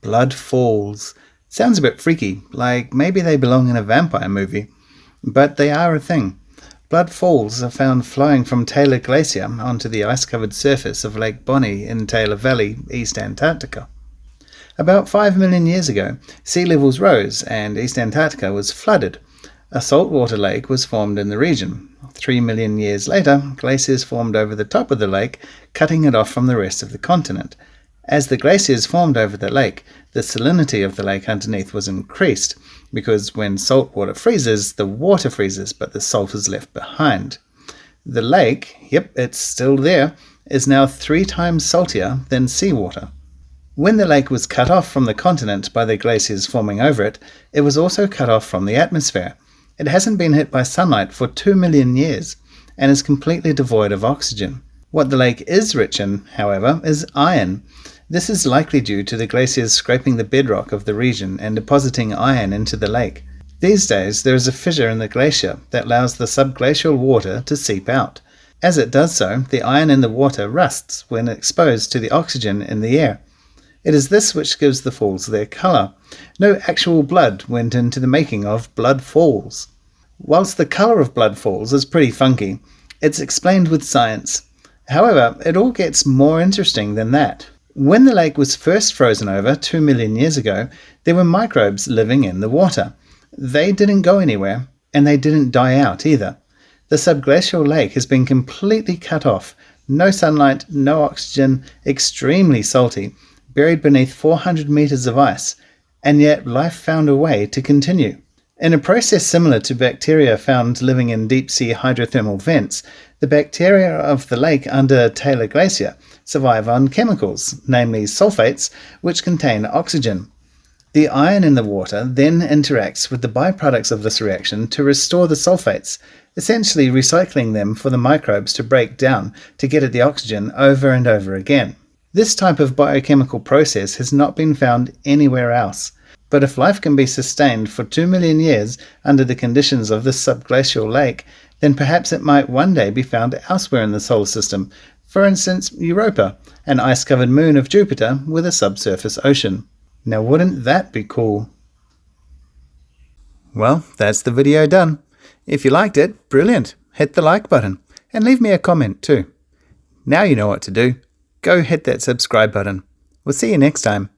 Blood falls. Sounds a bit freaky, like maybe they belong in a vampire movie. But they are a thing. Blood falls are found flowing from Taylor Glacier onto the ice-covered surface of Lake Bonny in Taylor Valley, East Antarctica. About 5 million years ago, sea levels rose and East Antarctica was flooded. A saltwater lake was formed in the region. 3 million years later, glaciers formed over the top of the lake, cutting it off from the rest of the continent. As the glaciers formed over the lake, the salinity of the lake underneath was increased, because when salt water freezes, the water freezes, but the salt is left behind. The lake, yep, it's still there, is now 3 times saltier than seawater. When the lake was cut off from the continent by the glaciers forming over it, it was also cut off from the atmosphere. It hasn't been hit by sunlight for 2 million years, and is completely devoid of oxygen. What the lake is rich in, however, is iron. This is likely due to the glaciers scraping the bedrock of the region and depositing iron into the lake. These days there is a fissure in the glacier that allows the subglacial water to seep out. As it does so, the iron in the water rusts when exposed to the oxygen in the air. It is this which gives the falls their colour. No actual blood went into the making of Blood Falls. Whilst the colour of Blood Falls is pretty funky, it's explained with science. However, it all gets more interesting than that. When the lake was first frozen over 2 million years ago, there were microbes living in the water. They didn't go anywhere, and they didn't die out either. The subglacial lake has been completely cut off. No sunlight, no oxygen, extremely salty, buried beneath 400 meters of ice, and yet life found a way to continue. In a process similar to bacteria found living in deep-sea hydrothermal vents, the bacteria of the lake under Taylor Glacier survive on chemicals, namely sulfates, which contain oxygen. The iron in the water then interacts with the byproducts of this reaction to restore the sulfates, essentially recycling them for the microbes to break down to get at the oxygen over and over again. This type of biochemical process has not been found anywhere else. But if life can be sustained for 2 million years under the conditions of this subglacial lake, then perhaps it might one day be found elsewhere in the solar system, for instance Europa, an ice-covered moon of Jupiter with a subsurface ocean. Now wouldn't that be cool? Well, that's the video done. If you liked it, brilliant. Hit the like button and leave me a comment too. Now you know what to do. Go hit that subscribe button. We'll see you next time.